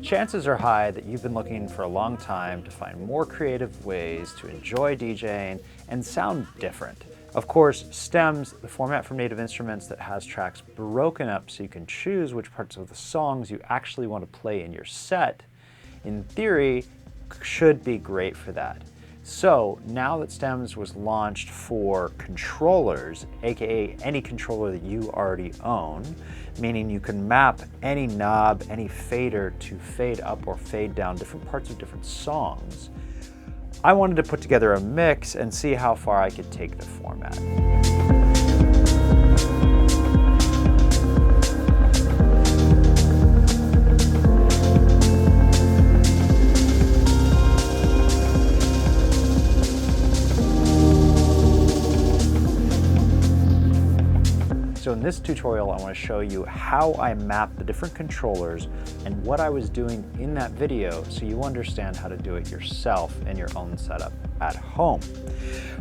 Chances are high that you've been looking for a long time to find more creative ways to enjoy DJing and sound different. Of course, stems, the format from Native Instruments that has tracks broken up so you can choose which parts of the songs you actually want to play in your set, in theory, should be great for that. So now that Stems was launched for controllers, aka any controller that you already own, meaning you can map any knob, any fader to fade up or fade down different parts of different songs, I wanted to put together a mix and see how far I could take the format. So in this tutorial, I want to show you how I map the different controllers and what I was doing in that video so you understand how to do it yourself in your own setup at home.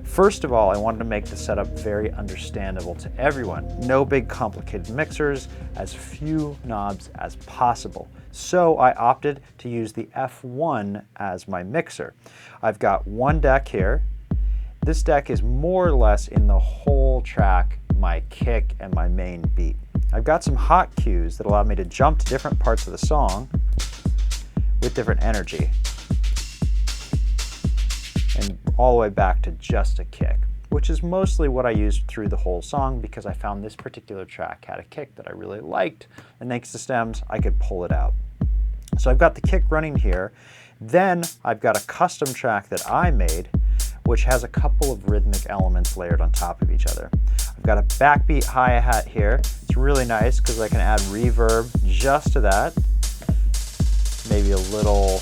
First of all, I wanted to make the setup very understandable to everyone. No big complicated mixers, as few knobs as possible. So I opted to use the F1 as my mixer. I've got one deck here. This deck is more or less in the whole track, my kick and my main beat. I've got some hot cues that allow me to jump to different parts of the song with different energy and all the way back to just a kick, which is mostly what I used through the whole song because I found this particular track had a kick that I really liked, and thanks to Stems I could pull it out. So I've got the kick running here. Then I've got a custom track that I made which has a couple of rhythmic elements layered on top of each other. I've got a backbeat hi-hat here. It's really nice because I can add reverb just to that. Maybe a little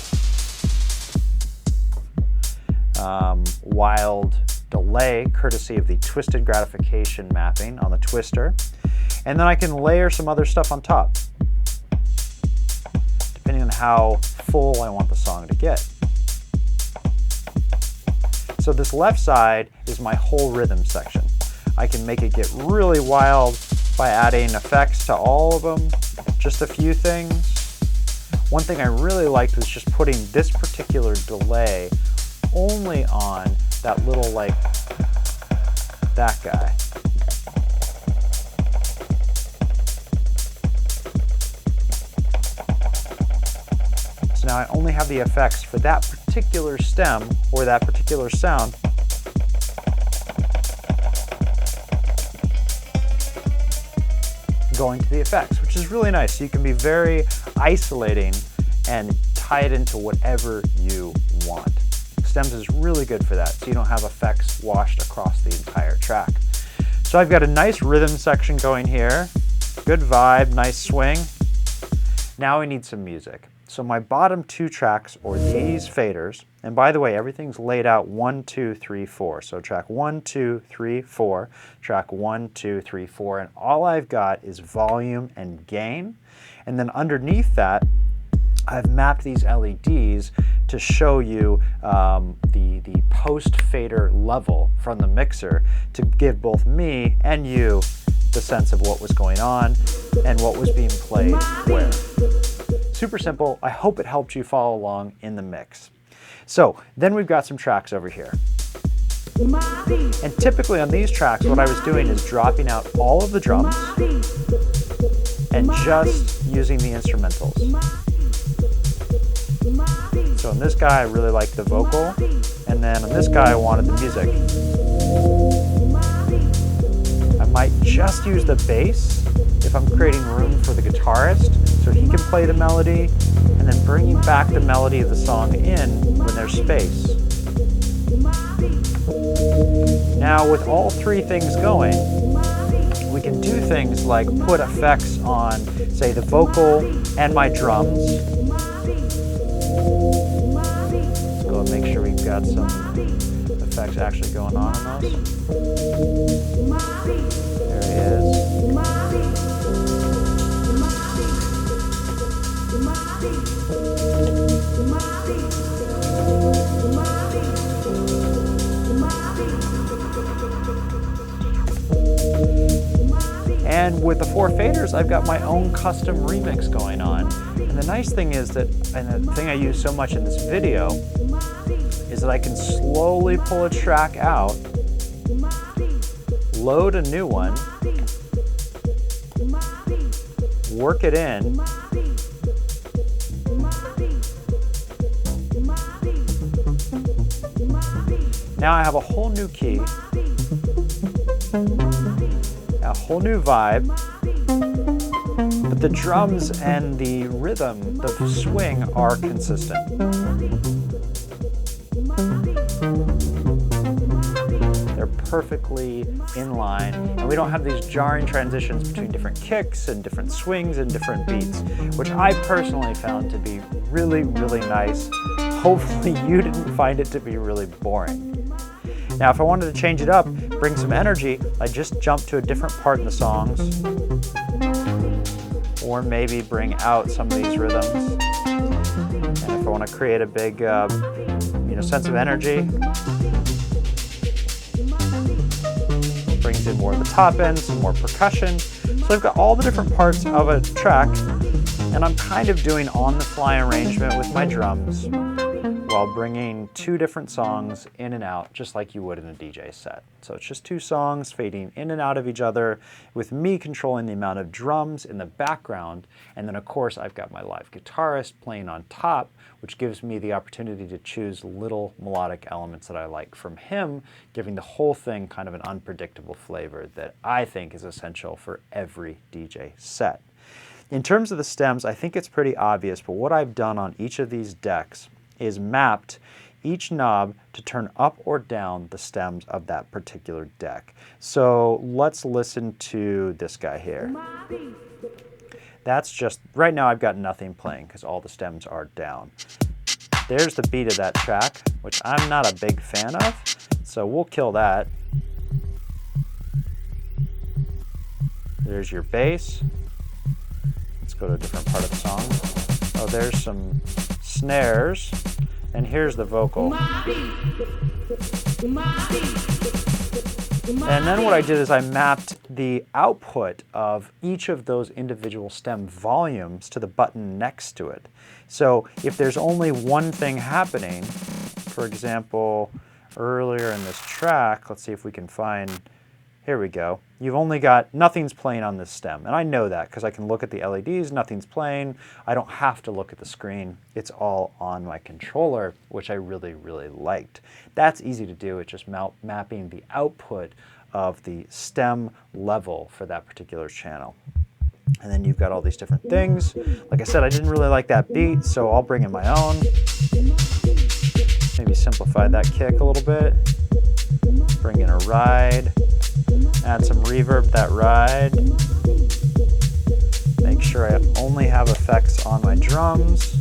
wild delay courtesy of the twisted gratification mapping on the twister. And then I can layer some other stuff on top, depending on how full I want the song to get. So this left side is my whole rhythm section. I can make it get really wild by adding effects to all of them, just a few things. One thing I really liked was just putting this particular delay only on that little, like, that guy. So now I only have the effects for that particular stem or that particular sound. Going to the effects, which is really nice. So you can be very isolating and tie it into whatever you want. Stems is really good for that, so you don't have effects washed across the entire track. So I've got a nice rhythm section going here. Good vibe, nice swing. Now we need some music. So my bottom two tracks, or these faders, and by the way, everything's laid out 1, 2, 3, 4. So track 1, 2, 3, 4, track 1, 2, 3, 4, and all I've got is volume and gain. And then underneath that, I've mapped these LEDs to show you the post fader level from the mixer to give both me and you the sense of what was going on and what was being played where. Super simple. I hope it helped you follow along in the mix. So then we've got some tracks over here. And typically on these tracks, what I was doing is dropping out all of the drums and just using the instrumentals. So in this guy, I really liked the vocal, and then on this guy, I wanted the music. I might just use the bass if I'm creating room for the guitarist, so he can play the melody, and then bringing back the melody of the song in when there's space. Now with all three things going, we can do things like put effects on, say, the vocal and my drums. Let's go and make sure we've got some effects actually going on those. There he is. And with the 4 faders, I've got my own custom remix going on. And the nice thing is that, and the thing I use so much in this video, is that I can slowly pull a track out, load a new one, work it in, now I have a whole new key, a whole new vibe, but the drums and the rhythm, the swing, are consistent. They're perfectly in line, and we don't have these jarring transitions between different kicks and different swings and different beats, which I personally found to be really, really nice. Hopefully you didn't find it to be really boring. Now, if I wanted to change it up, bring some energy, I just jump to a different part in the songs, or maybe bring out some of these rhythms. And if I want to create a big, sense of energy, brings in more of the top end, some more percussion. So I've got all the different parts of a track, and I'm kind of doing on-the-fly arrangement with my drums, while bringing 2 different songs in and out, just like you would in a DJ set. So it's just 2 songs fading in and out of each other, with me controlling the amount of drums in the background. And then of course I've got my live guitarist playing on top, which gives me the opportunity to choose little melodic elements that I like from him, giving the whole thing kind of an unpredictable flavor that I think is essential for every DJ set. In terms of the stems, I think it's pretty obvious, but what I've done on each of these decks is mapped each knob to turn up or down the stems of that particular deck. So let's listen to this guy here. That's just, right now I've got nothing playing because all the stems are down. There's the beat of that track, which I'm not a big fan of, so we'll kill that. There's your bass. Let's go to a different part of the song. Oh, there's some snares, and here's the vocal. And then what I did is I mapped the output of each of those individual stem volumes to the button next to it. So if there's only one thing happening, for example, earlier in this track, let's see if we can find, here we go. You've only got, nothing's playing on this stem. And I know that because I can look at the LEDs, nothing's playing. I don't have to look at the screen. It's all on my controller, which I really, really liked. That's easy to do. It's just mapping the output of the stem level for that particular channel. And then you've got all these different things. Like I said, I didn't really like that beat, so I'll bring in my own. Maybe simplify that kick a little bit. Bring in a ride. Add some reverb to that ride. Make sure I only have effects on my drums.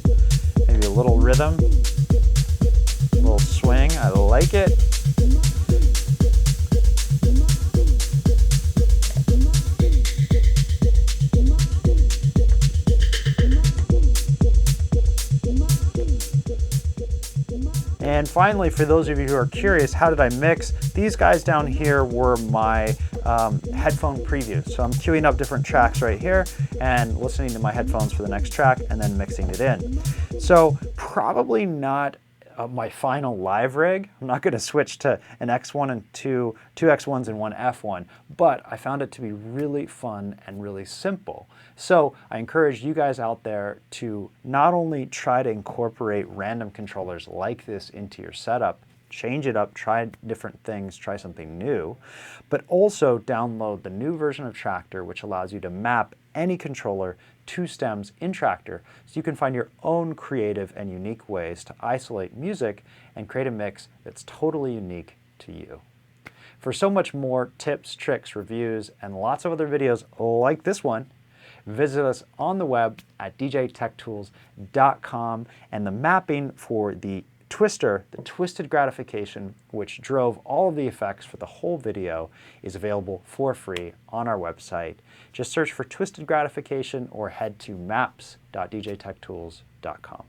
Maybe a little rhythm. A little swing. I like it. And finally, for those of you who are curious, how did I mix? These guys down here were my headphone previews. So I'm queuing up different tracks right here and listening to my headphones for the next track and then mixing it in. So probably not my final live rig. I'm not going to switch to an X1 and two X1s and one F1, but I found it to be really fun and really simple. So I encourage you guys out there to not only try to incorporate random controllers like this into your setup, change it up, try different things, try something new, but also download the new version of Traktor, which allows you to map any controller to stems in Traktor, so you can find your own creative and unique ways to isolate music and create a mix that's totally unique to you. For so much more tips, tricks, reviews, and lots of other videos like this one, visit us on the web at djtechtools.com, and the mapping for the Twister, the Twisted Gratification, which drove all of the effects for the whole video, is available for free on our website. Just search for Twisted Gratification or head to maps.djtechtools.com.